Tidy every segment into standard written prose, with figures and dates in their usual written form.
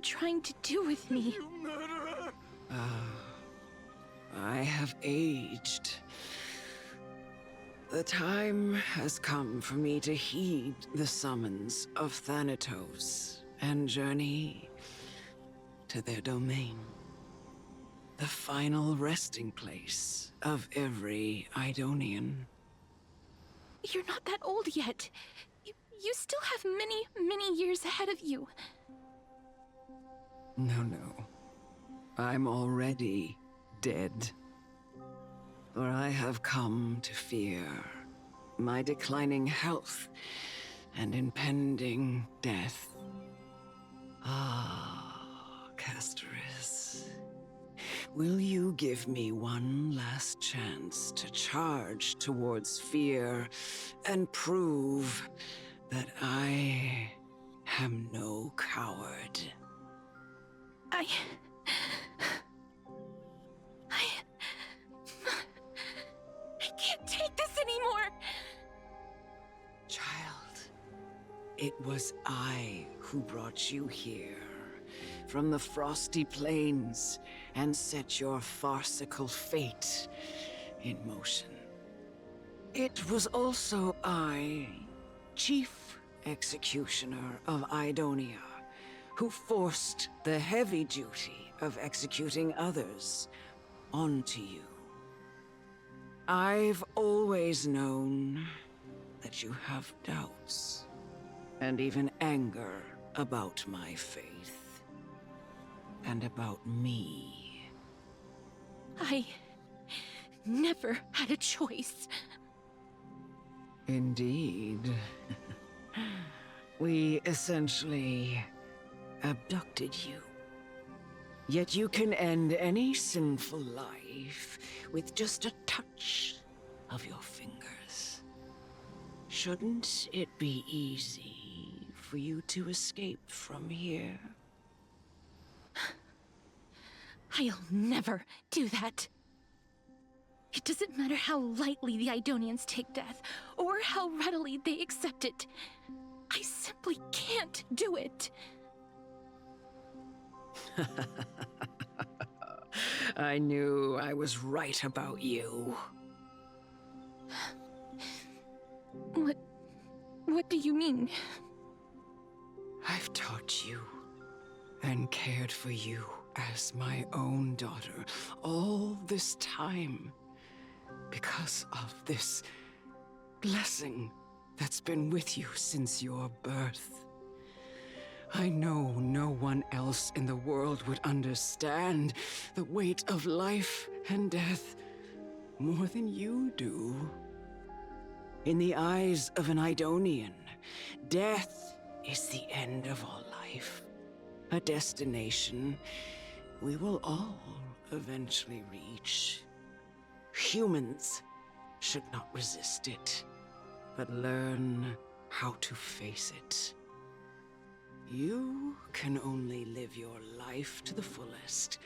you trying to do with me? You murderer! I have aged. The time has come for me to heed the summons of Thanatos and journey to their domain. The final resting place of every Idonian. You're not that old yet. You still have many, many years ahead of you. No. I'm already dead. For I have come to fear my declining health and impending death. Casterus, will you give me one last chance to charge towards fear and prove that I am no coward? I can't take this anymore! Child, it was I who brought you here, from the frosty plains, and set your farcical fate in motion. It was also I, Chief Executioner of Idonia, who forced the heavy duty of executing others onto you. I've always known that you have doubts, and even anger about my faith, and about me. I never had a choice. Indeed. We essentially abducted you. Yet you can end any sinful life with just a touch of your fingers. Shouldn't it be easy for you to escape from here? I'll never do that. It doesn't matter how lightly the Idonians take death, or how readily they accept it. I simply can't do it. I knew I was right about you. What do you mean? I've taught you and cared for you as my own daughter all this time because of this blessing that's been with you since your birth. I know no one else in the world would understand the weight of life and death more than you do. In the eyes of an Idonian, death is the end of all life. A destination we will all eventually reach. Humans should not resist it, but learn how to face it. You can only live your life to the fullest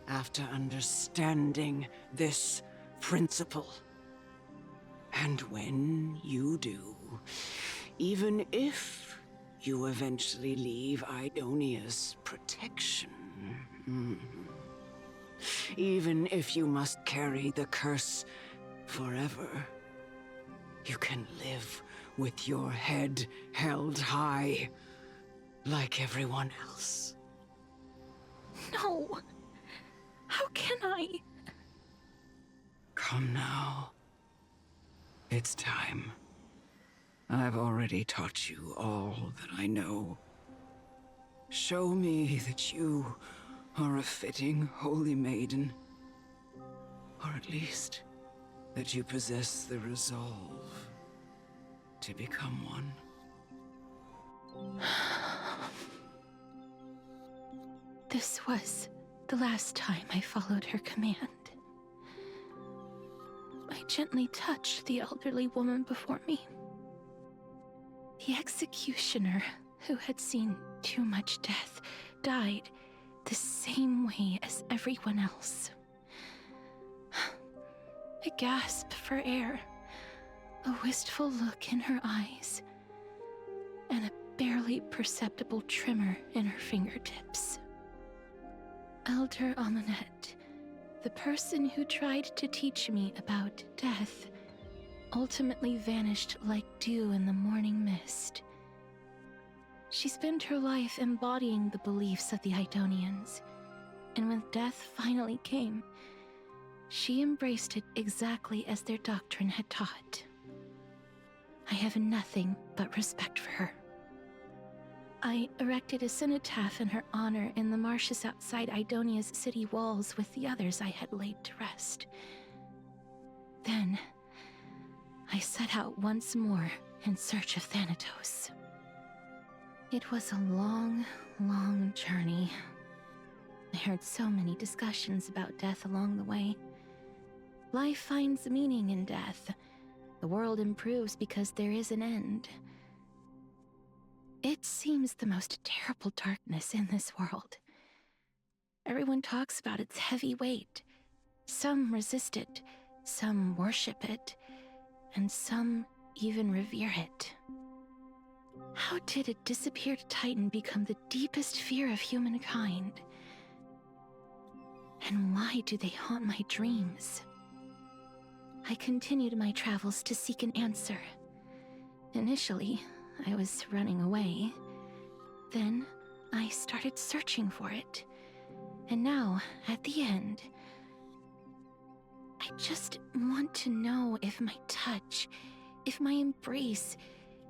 after understanding this principle. And when you do, even if you eventually leave Idonia's protection, even if you must carry the curse forever, you can live with your head held high, like everyone else. No! How can I? Come now. It's time. I've already taught you all that I know. Show me that you are a fitting holy maiden. Or at least, that you possess the resolve to become one. This was the last time I followed her command. I gently touched the elderly woman before me. The executioner, who had seen too much death, died the same way as everyone else. A gasp for air, a wistful look in her eyes, and a barely perceptible tremor in her fingertips. Elder Amunet, the person who tried to teach me about death, ultimately vanished like dew in the morning mist. She spent her life embodying the beliefs of the Idonians, and when death finally came, she embraced it exactly as their doctrine had taught. I have nothing but respect for her. I erected a cenotaph in her honor in the marshes outside Idonia's city walls with the others I had laid to rest. Then, I set out once more in search of Thanatos. It was a long, long journey. I heard so many discussions about death along the way. Life finds meaning in death. The world improves because there is an end. It seems the most terrible darkness in this world. Everyone talks about its heavy weight. Some resist it, some worship it, and some even revere it. How did a disappeared titan become the deepest fear of humankind? And why do they haunt my dreams? I continued my travels to seek an answer. Initially, I was running away. Then, I started searching for it. And now, at the end, I just want to know if my touch, if my embrace,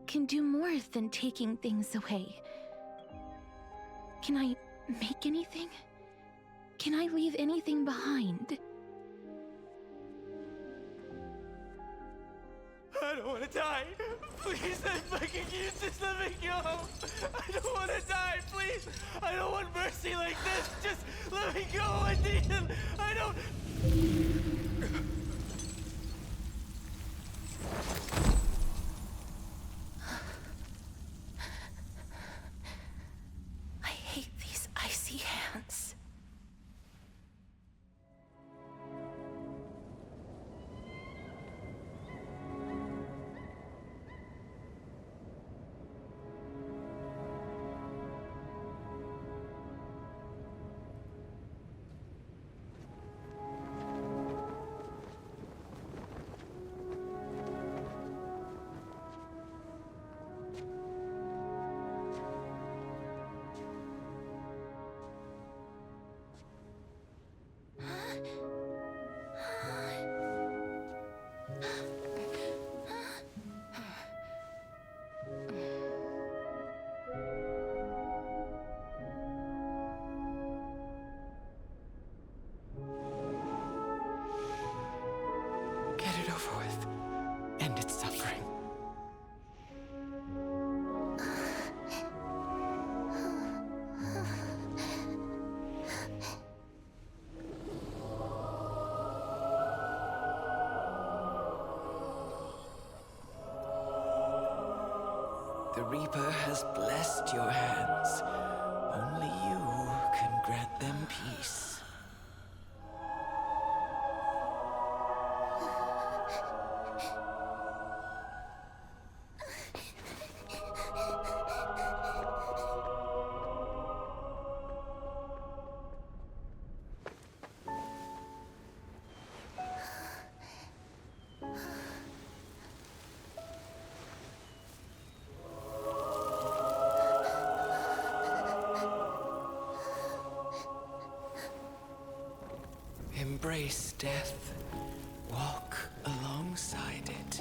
can do more than taking things away. Can I make anything? Can I leave anything behind? I don't want to die. Please, I fucking you just let me go. I don't want to die, please. I don't want mercy like this. Just let me go. I need him. I don't... I hate these icy hands. Get it over with. End its suffering. The Reaper has blessed your hands. Only you can grant them peace. Embrace death. Walk alongside it.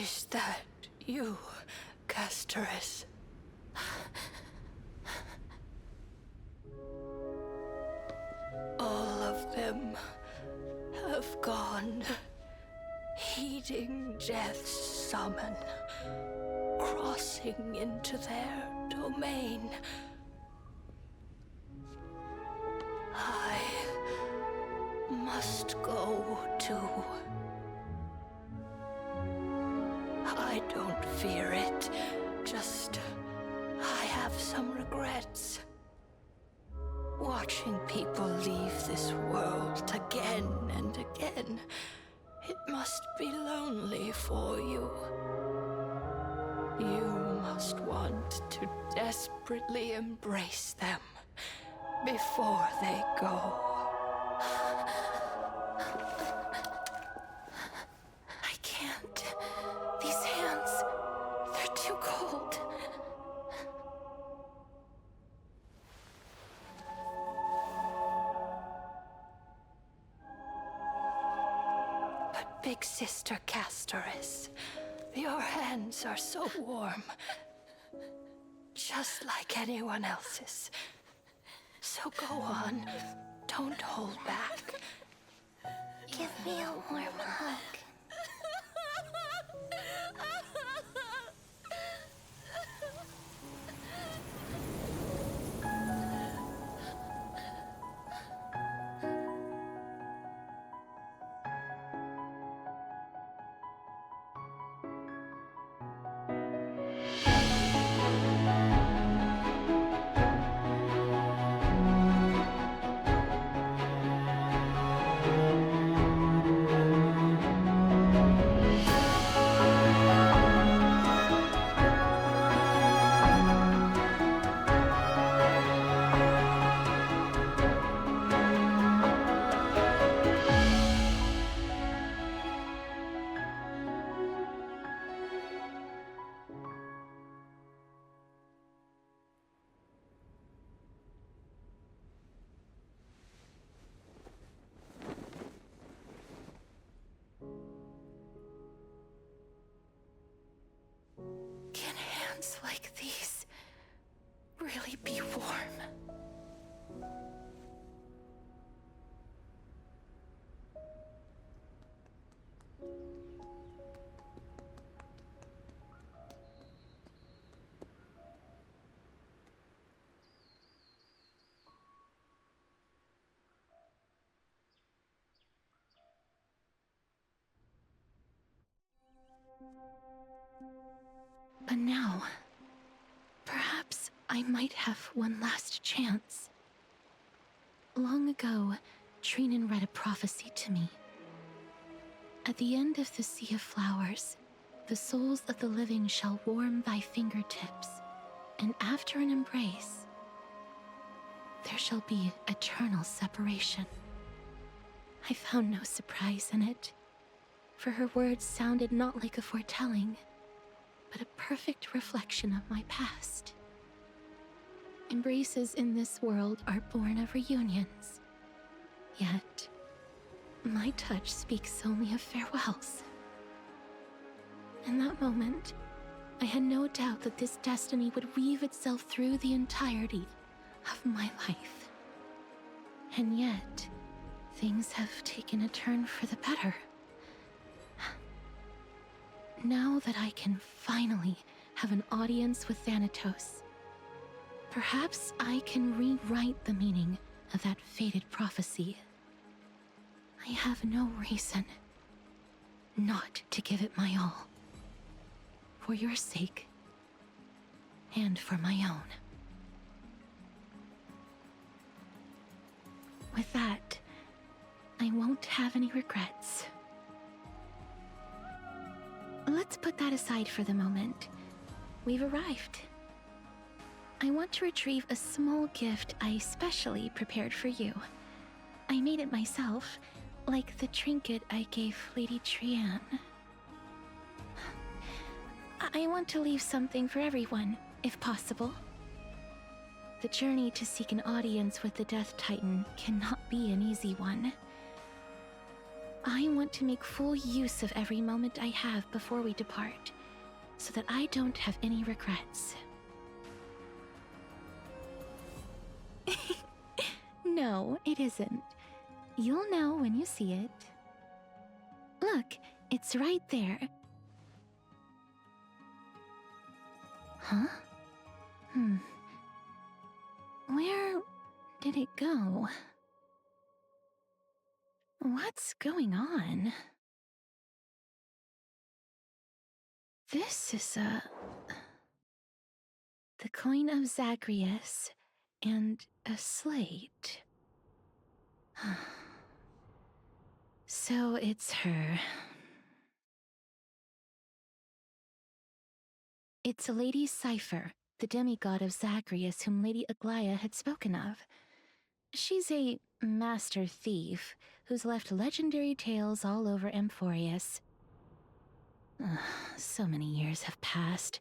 Is that you, Kasteris? All of them have gone, heeding death's summon, crossing into their domain. I must go too. I don't fear it, just I have some regrets. Watching people leave this world again and again, it must be lonely for you. You must want to desperately embrace them before they go. I can't. These hands, they're too cold. But Big Sister Kasteris, your hands are so warm. Just like anyone else's. So go on. Don't hold back. Give me a warm hug. Can hands like these really be warm? But now, perhaps I might have one last chance. Long ago, Trinan read a prophecy to me. At the end of the Sea of Flowers, the souls of the living shall warm thy fingertips, and after an embrace, there shall be eternal separation. I found no surprise in it, for her words sounded not like a foretelling, but a perfect reflection of my past. Embraces in this world are born of reunions, yet my touch speaks only of farewells. In that moment, I had no doubt that this destiny would weave itself through the entirety of my life. And yet, things have taken a turn for the better. Now that I can finally have an audience with Thanatos, perhaps I can rewrite the meaning of that fated prophecy. I have no reason not to give it my all. For your sake, and for my own. With that, I won't have any regrets. Let's put that aside for the moment. We've arrived. I want to retrieve a small gift I specially prepared for you. I made it myself, like the trinket I gave Lady Trian. I want to leave something for everyone, if possible. The journey to seek an audience with the Death Titan cannot be an easy one. I want to make full use of every moment I have before we depart, so that I don't have any regrets. No, it isn't. You'll know when you see it. Look, it's right there. Huh? Where did it go? What's going on? This is the coin of Zagreus and a slate. So it's her. It's Lady Cypher, the demigod of Zagreus whom Lady Aglaia had spoken of. She's a master thief who's left legendary tales all over Amphorius. So many years have passed,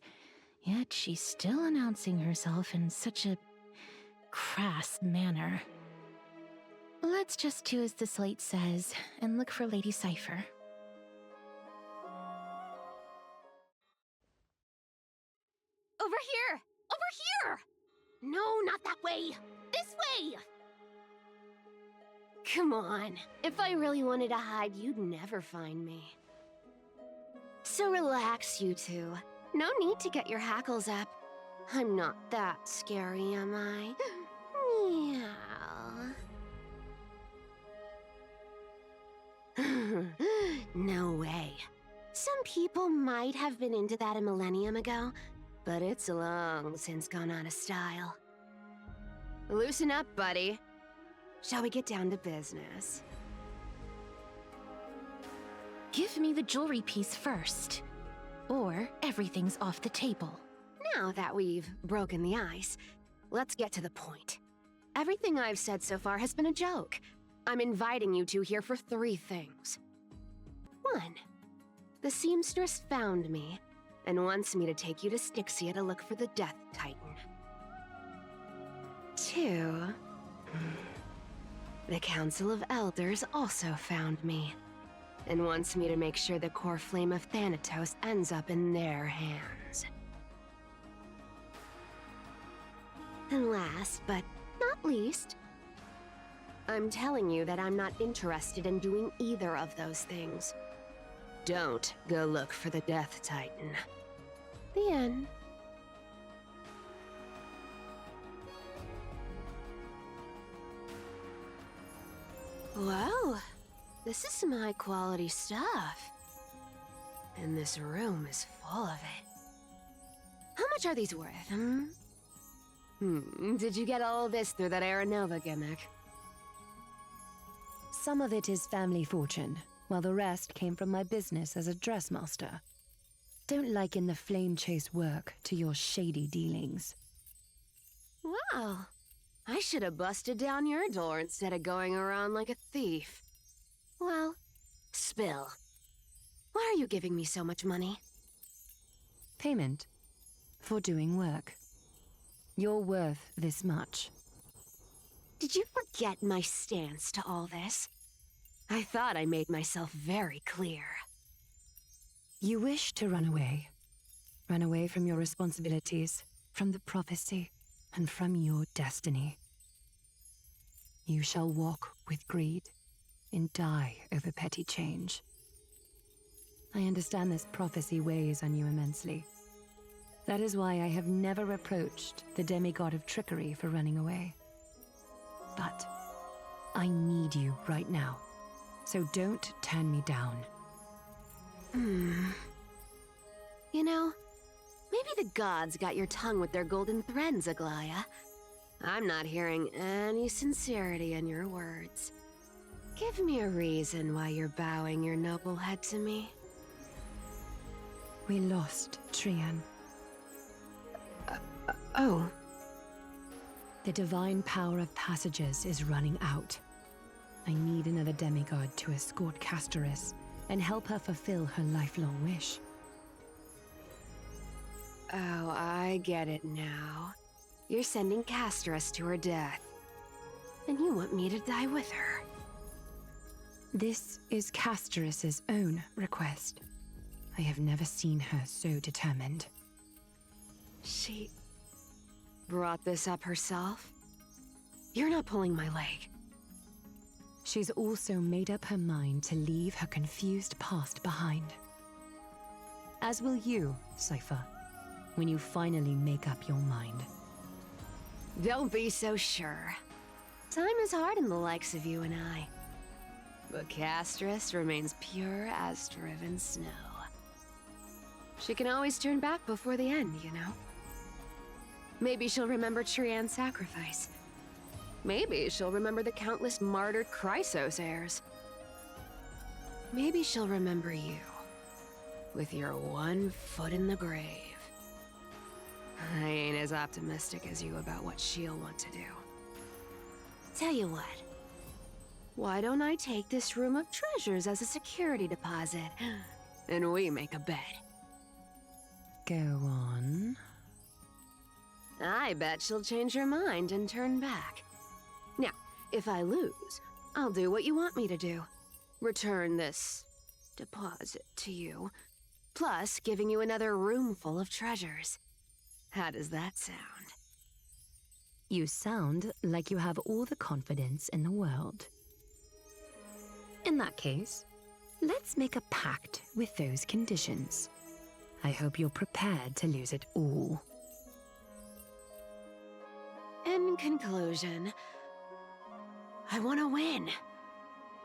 yet she's still announcing herself in such a crass manner. Let's just do as the slate says and look for Lady Cypher. Over here! Over here! No, not that way! This way! Come on. If I really wanted to hide, you'd never find me. So relax, you two. No need to get your hackles up. I'm not that scary, am I? Meow. No way. Some people might have been into that a millennium ago, but it's long since gone out of style. Loosen up, buddy. Shall we get down to business? Give me the jewelry piece first, or everything's off the table. Now that we've broken the ice, let's get to the point. Everything I've said so far has been a joke. I'm inviting you two here for 3 things. 1. The seamstress found me and wants me to take you to Styxia to look for the Death Titan. 2. The Council of Elders also found me and wants me to make sure the core flame of Thanatos ends up in their hands. And last but not least, I'm telling you that I'm not interested in doing either of those things. Don't go look for the Death Titan. The end. Wow, this is some high-quality stuff. And this room is full of it. How much are these worth, Did you get all this through that Aranova gimmick? Some of it is family fortune, while the rest came from my business as a dressmaster. Don't liken the flame chase work to your shady dealings. Wow. I should have busted down your door instead of going around like a thief. Well, spill. Why are you giving me so much money? Payment for doing work. You're worth this much. Did you forget my stance to all this? I thought I made myself very clear. You wish to run away. Run away from your responsibilities, from the prophecy, and from your destiny. You shall walk with greed and die over petty change. I understand this prophecy weighs on you immensely. That is why I have never reproached the demigod of trickery for running away. But I need you right now, so don't turn me down. You know, maybe the gods got your tongue with their golden threads, Aglaia. I'm not hearing any sincerity in your words. Give me a reason why you're bowing your noble head to me. We lost Trian. Oh. The divine power of passages is running out. I need another demigod to escort Kasteris and help her fulfill her lifelong wish. Oh, I get it now. You're sending Kasteris to her death. And you want me to die with her. This is Kasteris's own request. I have never seen her so determined. She brought this up herself? You're not pulling my leg. She's also made up her mind to leave her confused past behind. As will you, Cypher, when you finally make up your mind. Don't be so sure. Time is hard in the likes of you and I. But Kastrus remains pure as driven snow. She can always turn back before the end, you know? Maybe she'll remember Trian's sacrifice. Maybe she'll remember the countless martyred Chrysos heirs. Maybe she'll remember you, with your one foot in the grave. I ain't as optimistic as you about what she'll want to do. Tell you what, why don't I take this room of treasures as a security deposit, and we make a bet? Go on. I bet she'll change her mind and turn back. Now, if I lose, I'll do what you want me to do. Return this deposit to you, plus giving you another room full of treasures. How does that sound? You sound like you have all the confidence in the world. In that case, let's make a pact with those conditions. I hope you're prepared to lose it all. In conclusion, I want to win.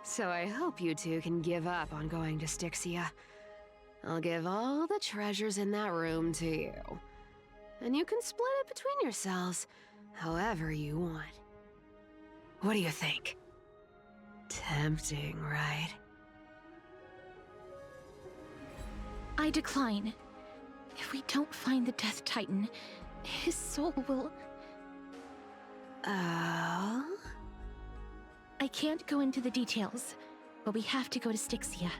So I hope you two can give up on going to Styxia. I'll give all the treasures in that room to you. And you can split it between yourselves, however you want. What do you think? Tempting, right? I decline. If we don't find the Death Titan, his soul will... Oh? I can't go into the details, but we have to go to Styxia.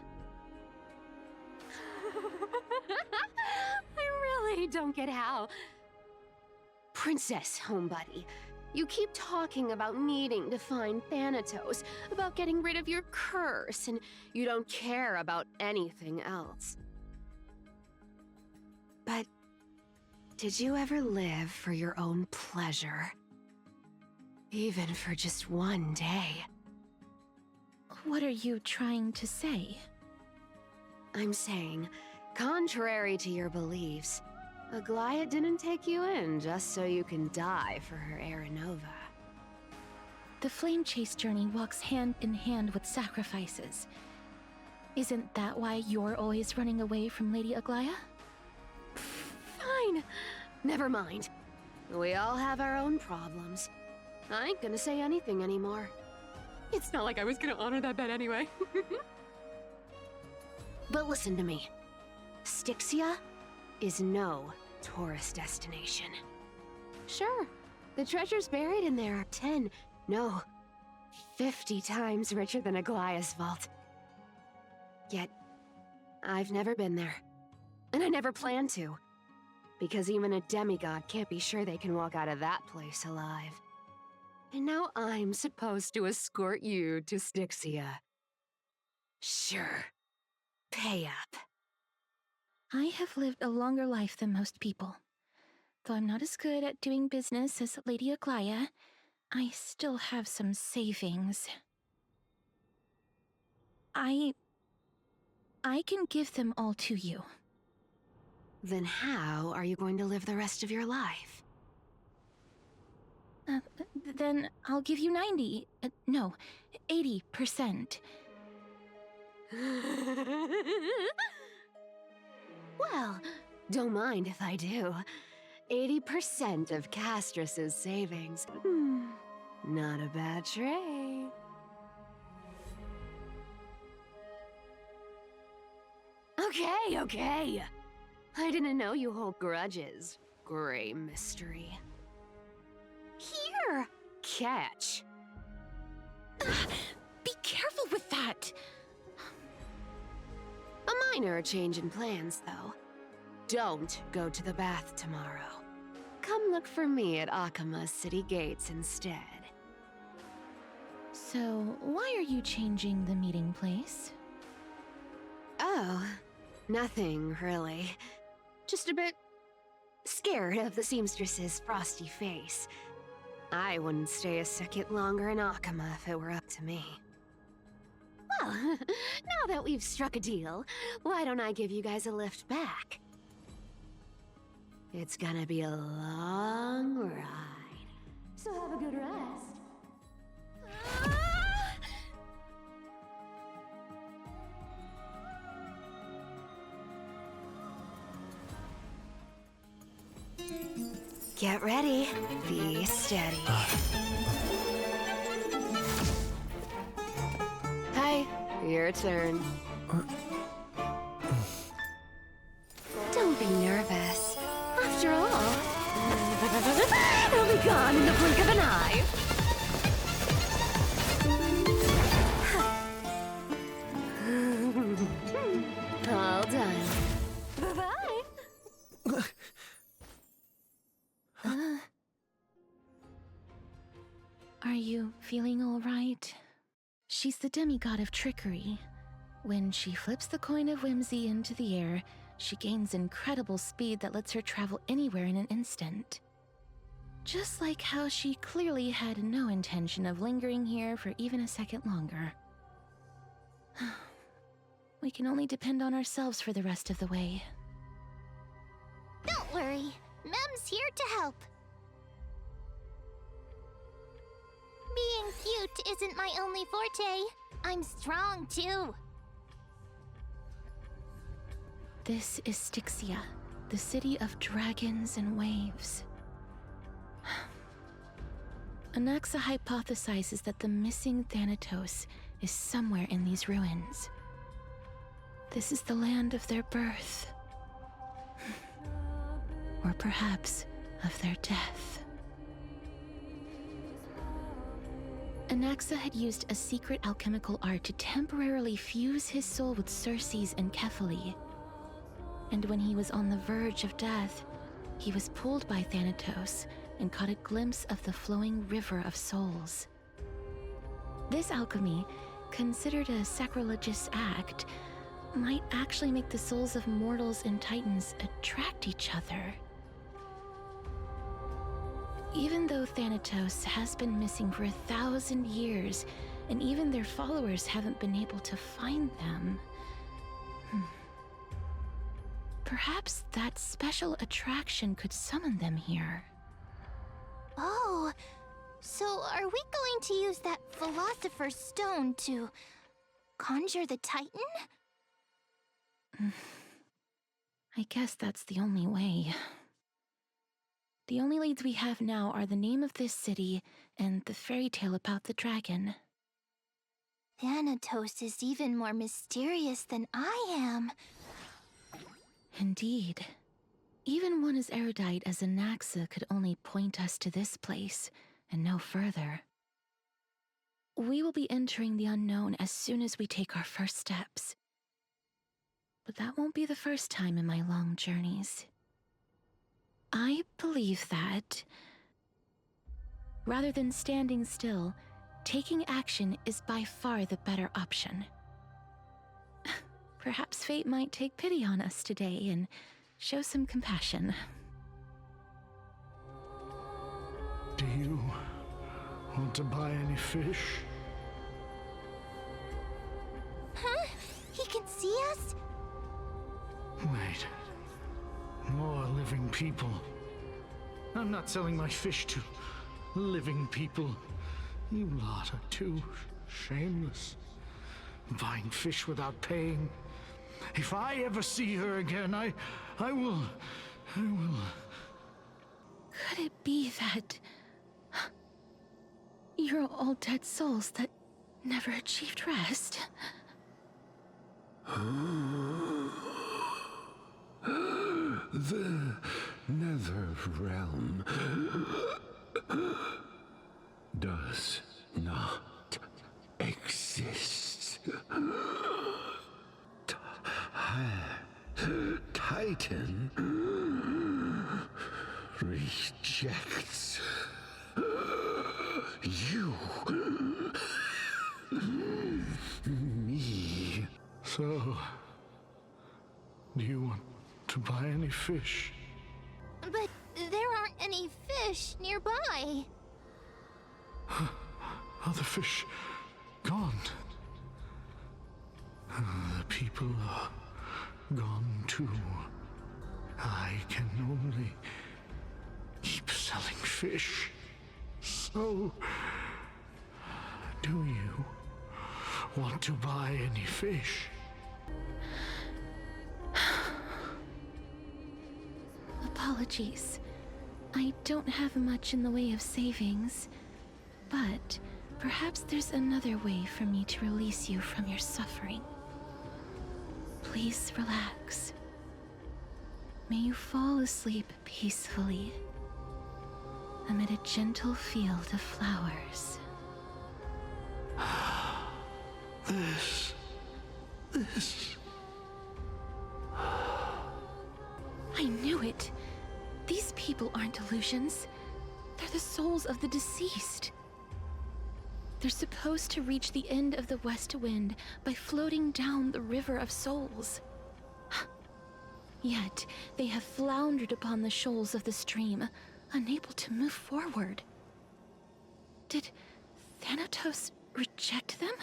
I really don't get how. Princess, homebuddy, you keep talking about needing to find Thanatos, about getting rid of your curse, and you don't care about anything else. But did you ever live for your own pleasure? Even for just one day? What are you trying to say? I'm saying, contrary to your beliefs, Aglaia didn't take you in just so you can die for her Aranova. The flame chase journey walks hand in hand with sacrifices. Isn't that why you're always running away from Lady Aglaia? Fine. Never mind. We all have our own problems. I ain't gonna say anything anymore. It's not like I was gonna honor that bet anyway. But listen to me. Styxia is no tourist destination. Sure, the treasures buried in there are 10, no, 50 times richer than Aglaia's vault. Yet, I've never been there. And I never plan to. Because even a demigod can't be sure they can walk out of that place alive. And now I'm supposed to escort you to Styxia. Sure. Pay up. I have lived a longer life than most people. Though I'm not as good at doing business as Lady Aglaia, I still have some savings. I can give them all to you. Then how are you going to live the rest of your life? Then I'll give you 80%. Well, don't mind if I do. 80% of Kastrus's savings. Not a bad trade. Okay. I didn't know you hold grudges, Gray Mystery. Here! Catch. Be careful with that! A minor change in plans, though. Don't go to the bath tomorrow. Come look for me at Akima's city gates instead. So, why are you changing the meeting place? Oh, nothing really. Just a bit scared of the seamstress's frosty face. I wouldn't stay a second longer in Akama if it were up to me. Well, now that we've struck a deal, why don't I give you guys a lift back? It's gonna be a long ride, so have a good rest. Get ready. Be steady. Hi, your turn. Don't be nervous. After all, it'll be gone in the blink of an eye. All done. Bye-bye. Are you feeling all right? She's the demigod of trickery. When she flips the coin of whimsy into the air, she gains incredible speed that lets her travel anywhere in an instant. Just like how she clearly had no intention of lingering here for even a second longer. We can only depend on ourselves for the rest of the way. Don't worry, Mem's here to help. Being cute isn't my only forte. I'm strong too. This is Styxia, the city of dragons and waves. Anaxa hypothesizes that the missing Thanatos is somewhere in these ruins. This is the land of their birth. Or perhaps of their death. Anaxa had used a secret alchemical art to temporarily fuse his soul with Circe's and Kephae. And when he was on the verge of death, he was pulled by Thanatos and caught a glimpse of the flowing river of souls. This alchemy, considered a sacrilegious act, might actually make the souls of mortals and titans attract each other. Even though Thanatos has been missing for 1,000 years, and even their followers haven't been able to find them, perhaps that special attraction could summon them here. Oh, so are we going to use that Philosopher's Stone to conjure the Titan? I guess that's the only way. The only leads we have now are the name of this city and the fairy tale about the dragon. Thanatos is even more mysterious than I am. Indeed. Even one as erudite as Anaxa could only point us to this place, and no further. We will be entering the unknown as soon as we take our first steps. But that won't be the first time in my long journeys. I believe that, rather than standing still, taking action is by far the better option. Perhaps fate might take pity on us today and show some compassion. Do you want to buy any fish? Huh? He can see us? Wait. More living people. I'm not selling my fish to living people. You lot are too shameless. Buying fish without paying. If I ever see her again, I will... Could it be that you're all dead souls that never achieved rest? The Nether Realm does not exist. Titan rejects you. So, do you want to buy any fish? But there aren't any fish nearby. Are the fish gone? The people are gone too. I can only keep selling fish. So, do you want to buy any fish? Apologies. I don't have much in the way of savings, but perhaps there's another way for me to release you from your suffering. Please relax. May you fall asleep peacefully amid a gentle field of flowers. This. I knew it. These people aren't illusions. They're the souls of the deceased. They're supposed to reach the end of the West Wind by floating down the River of Souls. Yet, they have floundered upon the shoals of the stream, unable to move forward. Did Thanatos reject them?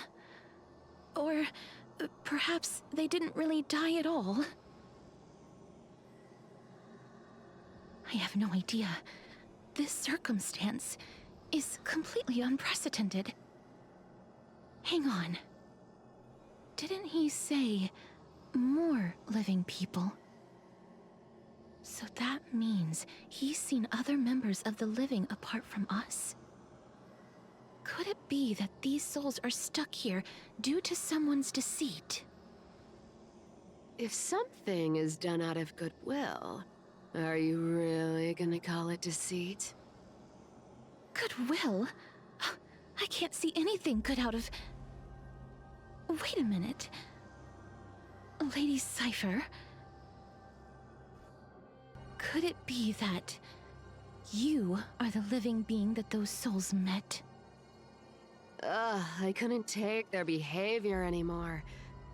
Or perhaps they didn't really die at all? I have no idea. This circumstance is completely unprecedented. Hang on. Didn't he say more living people? So that means he's seen other members of the living apart from us? Could it be that these souls are stuck here due to someone's deceit? If something is done out of goodwill, are you really gonna call it deceit? Goodwill? I can't see anything good out of... Wait a minute. Lady Cypher? Could it be that you are the living being that those souls met? I couldn't take their behavior anymore.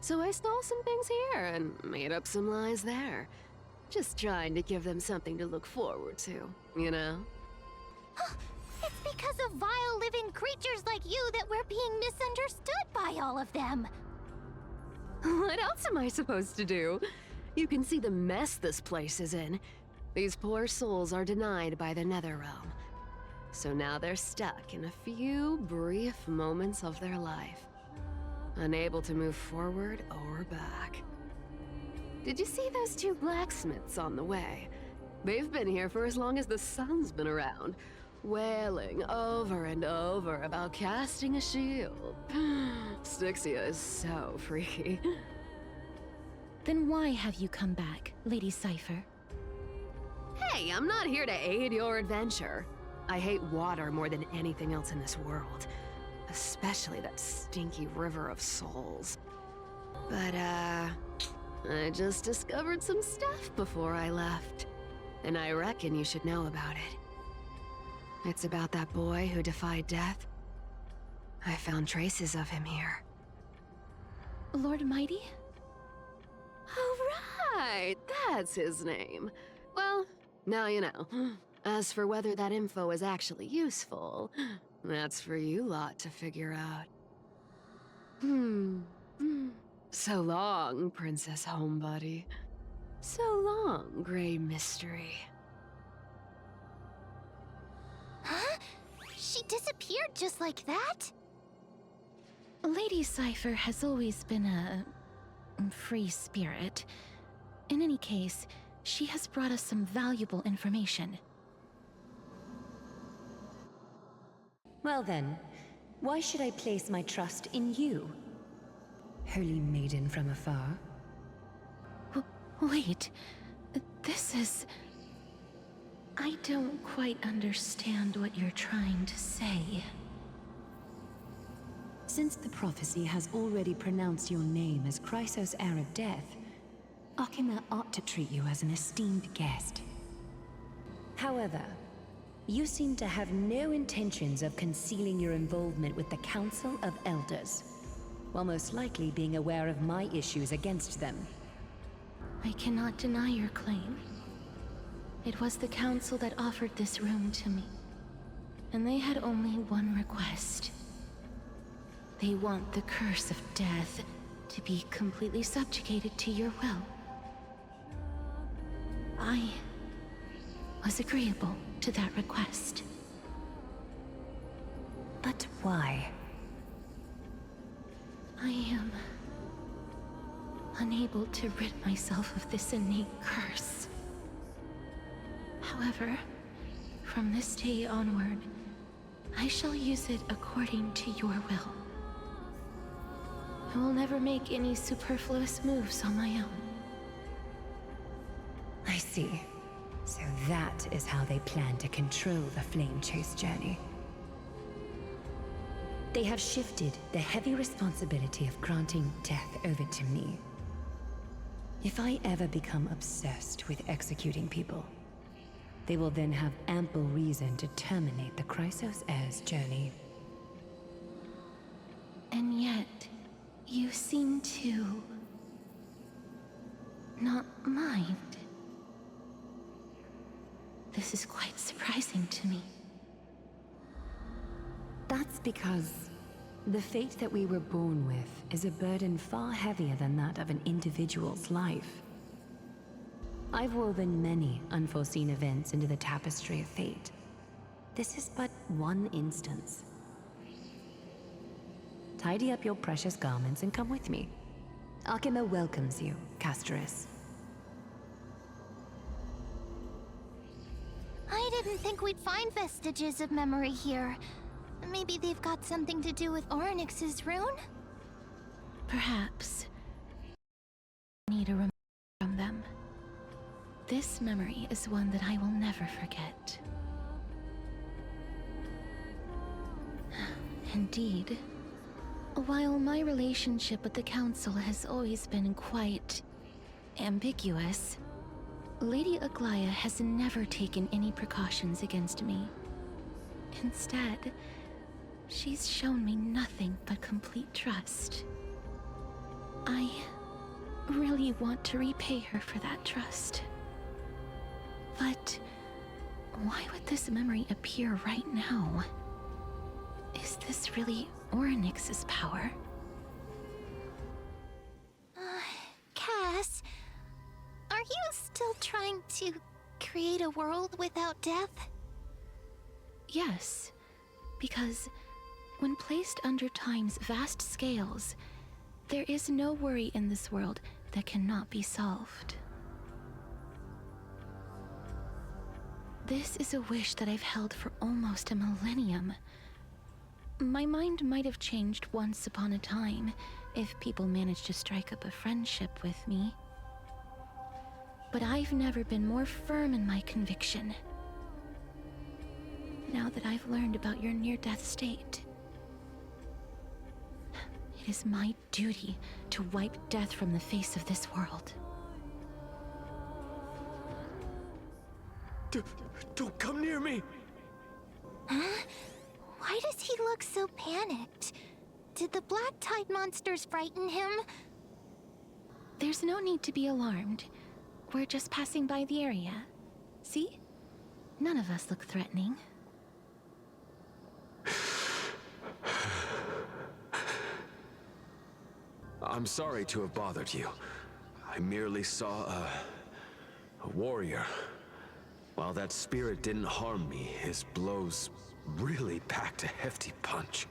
So I stole some things here and made up some lies there. Just trying to give them something to look forward to, you know? It's because of vile living creatures like you that we're being misunderstood by all of them. What else am I supposed to do? You can see the mess this place is in. These poor souls are denied by the Netherrealm. So now they're stuck in a few brief moments of their life, unable to move forward or back. Did you see those two blacksmiths on the way? They've been here for as long as the sun's been around, wailing over and over about casting a shield. Styxia is so freaky. Then why have you come back, Lady Cypher? Hey, I'm not here to aid your adventure. I hate water more than anything else in this world. Especially that stinky River of Souls. But, I just discovered some stuff before I left. And I reckon you should know about it. It's about that boy who defied death. I found traces of him here. Lord Mighty? Oh, right! That's his name. Well, now you know. As for whether that info is actually useful, that's for you lot to figure out. So long, Princess Homebody. So long, Grey Mystery. Huh? She disappeared just like that? Lady Cypher has always been a free spirit. In any case, she has brought us some valuable information. Well then, why should I place my trust in you, holy maiden from afar? Wait, this is... I don't quite understand what you're trying to say. Since the prophecy has already pronounced your name as Chrysos, heir of death, Akima ought to treat you as an esteemed guest. However, you seem to have no intentions of concealing your involvement with the Council of Elders. while most likely being aware of my issues against them. I cannot deny your claim. It was the Council that offered this room to me, and they had only one request. They want the curse of death to be completely subjugated to your will. I was agreeable to that request. But why? I am unable to rid myself of this innate curse. However, from this day onward, I shall use it according to your will. I will never make any superfluous moves on my own. I see. So that is how they plan to control the Flame Chase journey. They have shifted the heavy responsibility of granting death over to me. If I ever become obsessed with executing people, they will then have ample reason to terminate the Chrysos Heir's journey. And yet, you seem to not mind. This is quite surprising to me. That's because the fate that we were born with is a burden far heavier than that of an individual's life. I've woven many unforeseen events into the tapestry of fate. This is but one instance. Tidy up your precious garments and come with me. Arkema welcomes you, Kasteris. I didn't think we'd find vestiges of memory here. Maybe they've got something to do with Orynyx's rune? Perhaps. I need a reminder from them. This memory is one that I will never forget. Indeed. While my relationship with the Council has always been quite ambiguous, Lady Aglaya has never taken any precautions against me. Instead, she's shown me nothing but complete trust. I really want to repay her for that trust. But why would this memory appear right now? Is this really Orynyx's power? Cass, are you still trying to create a world without death? Yes, because when placed under time's vast scales, there is no worry in this world that cannot be solved. This is a wish that I've held for almost a millennium. My mind might have changed once upon a time if people managed to strike up a friendship with me. But I've never been more firm in my conviction. Now that I've learned about your near-death state, it is my duty to wipe death from the face of this world. Don't come near me! Huh? Why does he look so panicked? Did the Black Tide monsters frighten him? There's no need to be alarmed. We're just passing by the area. See? None of us look threatening. I'm sorry to have bothered you. I merely saw a warrior. While that spirit didn't harm me, his blows really packed a hefty punch.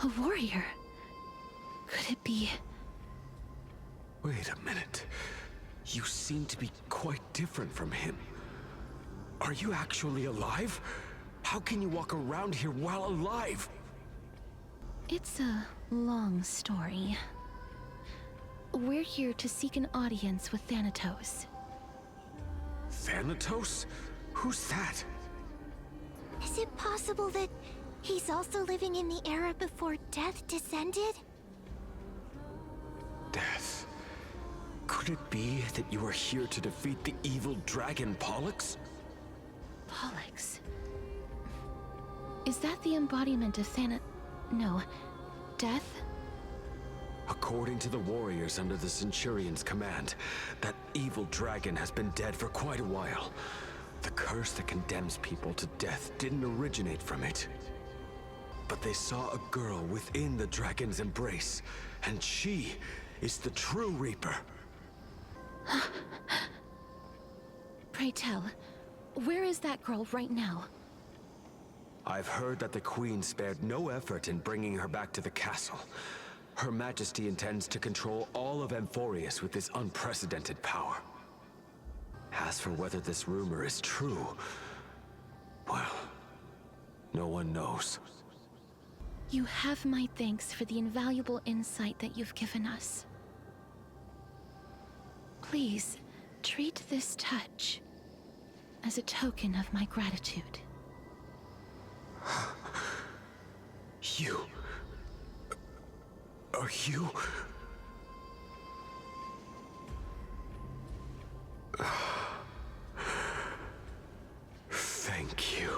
A warrior? Could it be? Wait a minute. You seem to be quite different from him. Are you actually alive? How can you walk around here while alive? It's a long story. We're here to seek an audience with Thanatos. Thanatos? Who's that? Is it possible that he's also living in the era before death descended? Death? Could it be that you are here to defeat the evil dragon Pollux? Pollux? Is that the embodiment of No, death? According to the warriors under the Centurion's command, that evil dragon has been dead for quite a while. The curse that condemns people to death didn't originate from it. But they saw a girl within the dragon's embrace, and she is the true Reaper. Pray tell, where is that girl right now? I've heard that the Queen spared no effort in bringing her back to the castle. Her Majesty intends to control all of Amphorius with this unprecedented power. As for whether this rumor is true, well, no one knows. You have my thanks for the invaluable insight that you've given us. Please, treat this touch as a token of my gratitude. You... Are you... Thank you.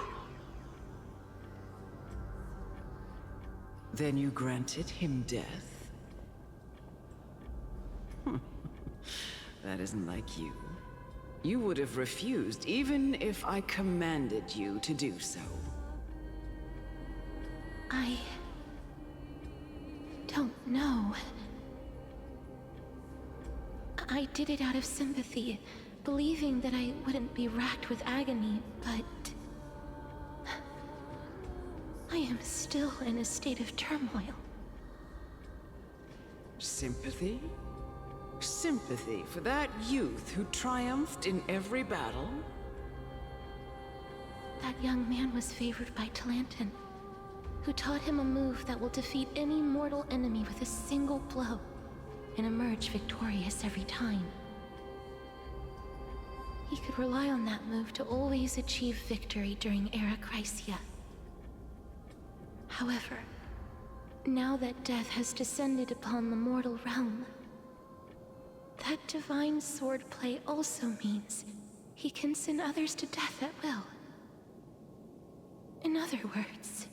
Then you granted him death? That isn't like you. You would have refused even if I commanded you to do so. I don't know. I did it out of sympathy, believing that I wouldn't be racked with agony, but I am still in a state of turmoil. Sympathy? Sympathy for that youth who triumphed in every battle? That young man was favored by Talantin, who taught him a move that will defeat any mortal enemy with a single blow and emerge victorious every time. He could rely on that move to always achieve victory during Era Chrysia. However, now that death has descended upon the mortal realm, that divine swordplay also means he can send others to death at will. In other words...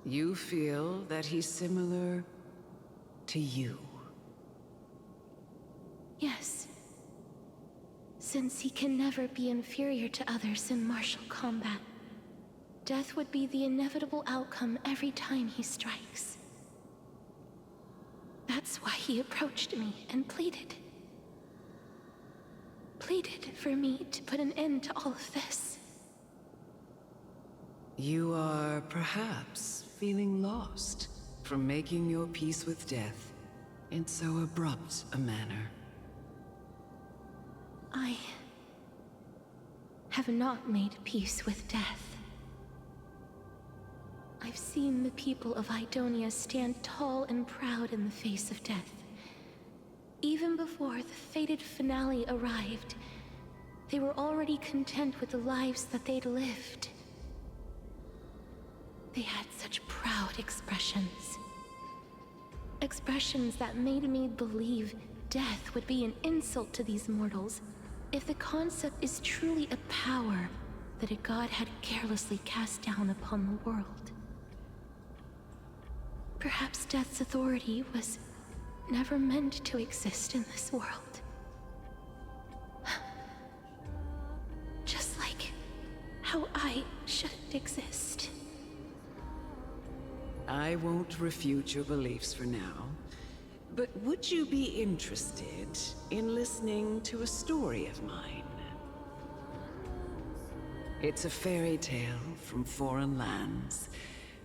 You feel that he's similar to you? Yes. Since he can never be inferior to others in martial combat, death would be the inevitable outcome every time he strikes. That's why he approached me and pleaded. Pleaded for me to put an end to all of this. You are perhaps feeling lost from making your peace with death in so abrupt a manner. I have not made peace with death. I've seen the people of Idonia stand tall and proud in the face of death. Even before the fated finale arrived, they were already content with the lives that they'd lived. They had such proud expressions. Expressions that made me believe death would be an insult to these mortals if the concept is truly a power that a god had carelessly cast down upon the world. Perhaps death's authority was never meant to exist in this world. Just like how I shouldn't exist. I won't refute your beliefs for now, but would you be interested in listening to a story of mine? It's a fairy tale from foreign lands,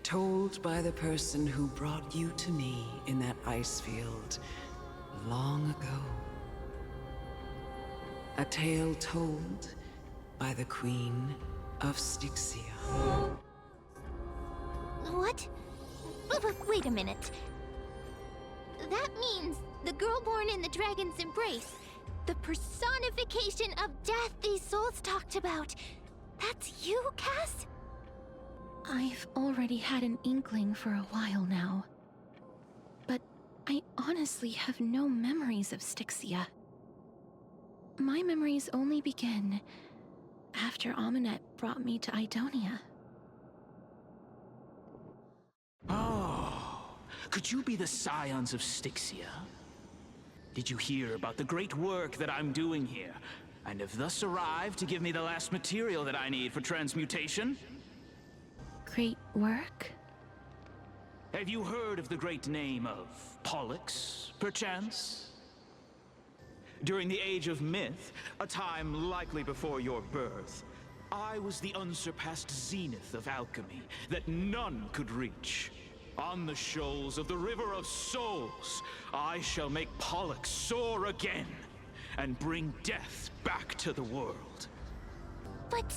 told by the person who brought you to me in that ice field long ago. A tale told by the Queen of Styxia. What? Wait a minute. That means the girl born in the dragon's embrace, the personification of death these souls talked about. That's you, Cass? I've already had an inkling for a while now. But I honestly have no memories of Styxia. My memories only begin after Amunet brought me to Idonia. Oh, Could you be the scions of Styxia? Did you hear about the great work that I'm doing here, and have thus arrived to give me the last material that I need for transmutation? Great work? Have you heard of the great name of Pollux, perchance? During the Age of Myth, a time likely before your birth, I was the unsurpassed zenith of alchemy that none could reach. On the shoals of the River of Souls, I shall make Pollux soar again and bring death back to the world. But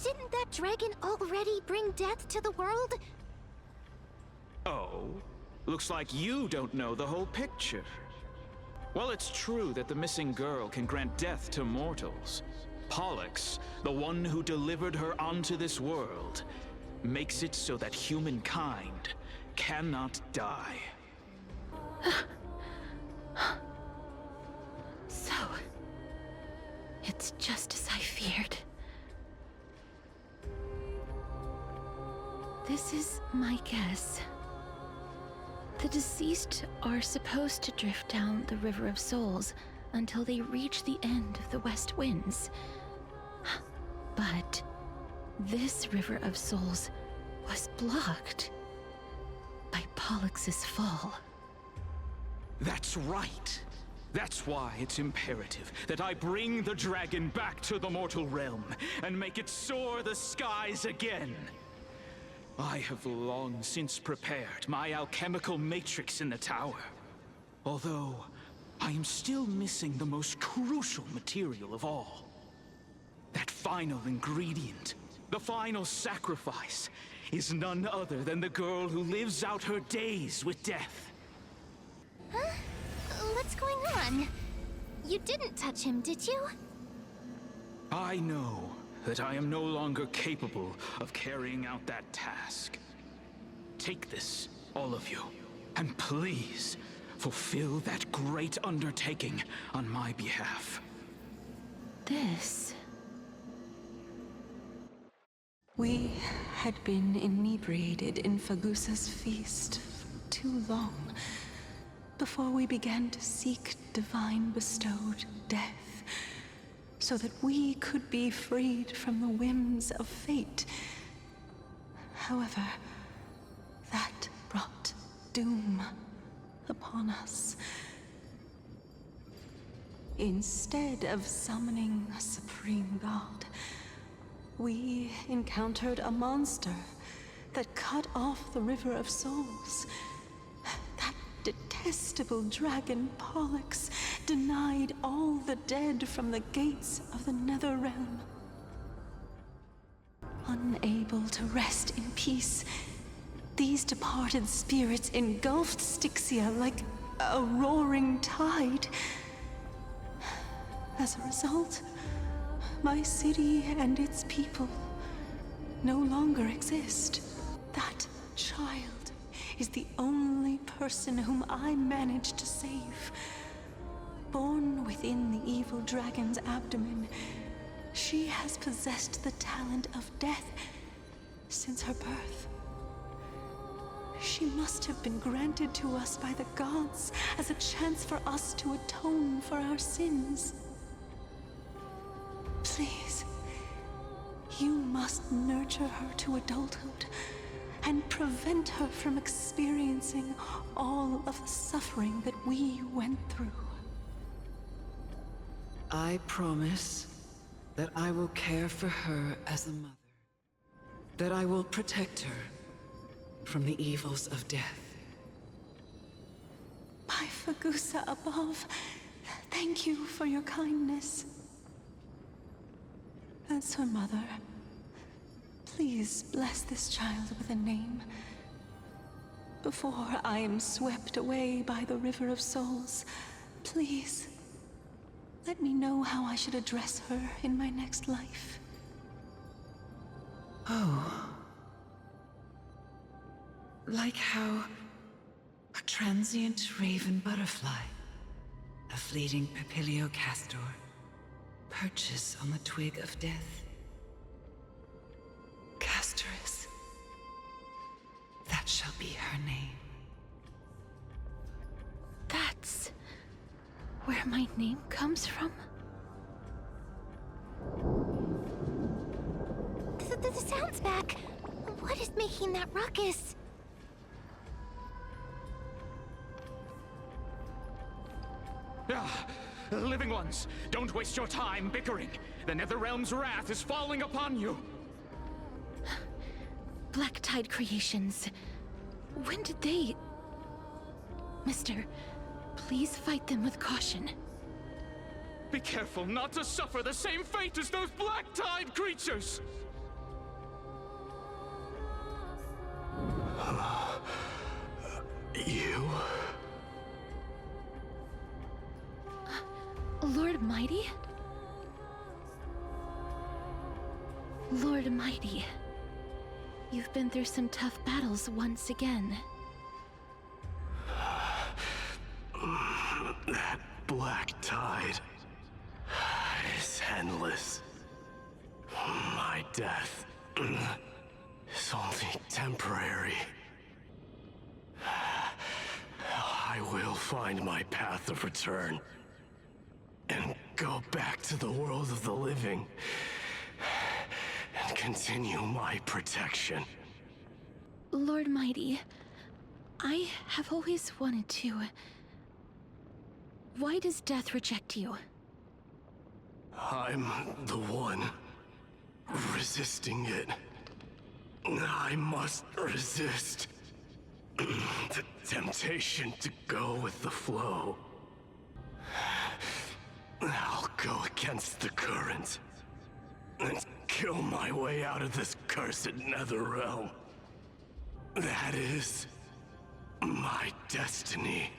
didn't that dragon already bring death to the world? Oh, looks like you don't know the whole picture. Well, it's true that the missing girl can grant death to mortals. Pollux, the one who delivered her onto this world, makes it so that humankind cannot die. So, it's just as I feared. This is my guess. The deceased are supposed to drift down the River of Souls until they reach the end of the West Winds. But this River of Souls was blocked by Pollux's fall. That's right. That's why it's imperative that I bring the dragon back to the mortal realm and make it soar the skies again. I have long since prepared my alchemical matrix in the tower. Although, I am still missing the most crucial material of all. That final ingredient, the final sacrifice, is none other than the girl who lives out her days with death. Huh? What's going on? You didn't touch him, did you? I know that I am no longer capable of carrying out that task. Take this, all of you, and please fulfill that great undertaking on my behalf. This... We had been inebriated in Fagusa's feast for too long before we began to seek divine bestowed death, so that we could be freed from the whims of fate. However, that brought doom upon us. Instead of summoning a supreme god, we encountered a monster that cut off the River of Souls. That detestable dragon Pollux denied all the dead from the gates of the Nether Realm. Unable to rest in peace, these departed spirits engulfed Styxia like a roaring tide. As a result, my city and its people no longer exist. That child is the only person whom I managed to save. Born within the evil dragon's abdomen, she has possessed the talent of death since her birth. She must have been granted to us by the gods as a chance for us to atone for our sins. Please, you must nurture her to adulthood and prevent her from experiencing all of the suffering that we went through. I promise that I will care for her as a mother, that I will protect her from the evils of death. My Fagusa above, thank you for your kindness. As her mother, please bless this child with a name. Before I am swept away by the River of Souls, please, let me know how I should address her in my next life. Oh. Like how a transient raven butterfly, a fleeting papilio castor, perches on the twig of death. Casteress. That shall be her name. where my name comes from? The sound's back. What is making that ruckus? Ah, living ones, don't waste your time bickering. The Netherrealm's wrath is falling upon you. Black Tide creations. When did they... Mister, please fight them with caution. Be careful not to suffer the same fate as those Black Tide creatures! You? Lord Mighty? Lord Mighty, you've been through some tough battles once again. That black tide is endless. My death is only temporary. I will find my path of return and go back to the world of the living and continue my protection. Lord Mighty, I have always wanted to... Why does death reject you? I'm the one resisting it. I must resist the temptation to go with the flow. I'll go against the current and kill my way out of this cursed Netherrealm. That is my destiny.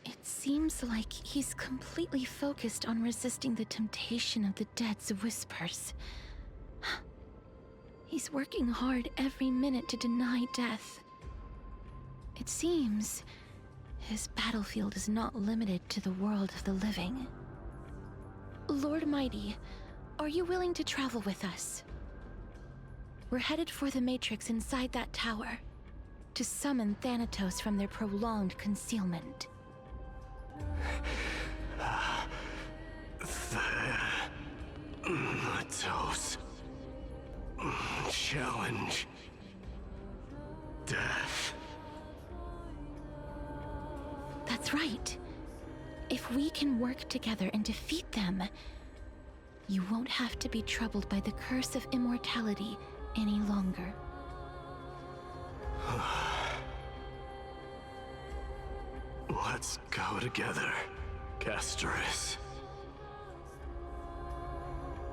It seems like he's completely focused on resisting the temptation of the dead's whispers. He's working hard every minute to deny death. It seems his battlefield is not limited to the world of the living. Lord Mighty, are you willing to travel with us? We're headed for the Matrix inside that tower, to summon Thanatos from their prolonged concealment. Thanatos. Challenge. Death. That's right. If we can work together and defeat them, you won't have to be troubled by the curse of immortality any longer. Let's go together, Kasteris.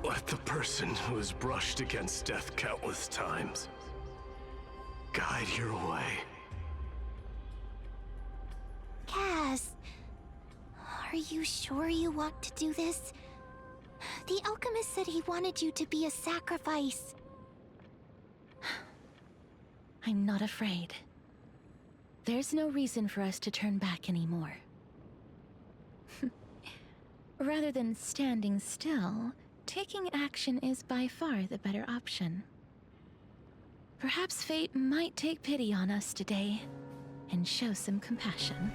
Let the person who has brushed against death countless times guide your way. Cass, are you sure you want to do this? The alchemist said he wanted you to be a sacrifice. I'm not afraid. There's no reason for us to turn back anymore. Rather than standing still, taking action is by far the better option. Perhaps fate might take pity on us today and show some compassion.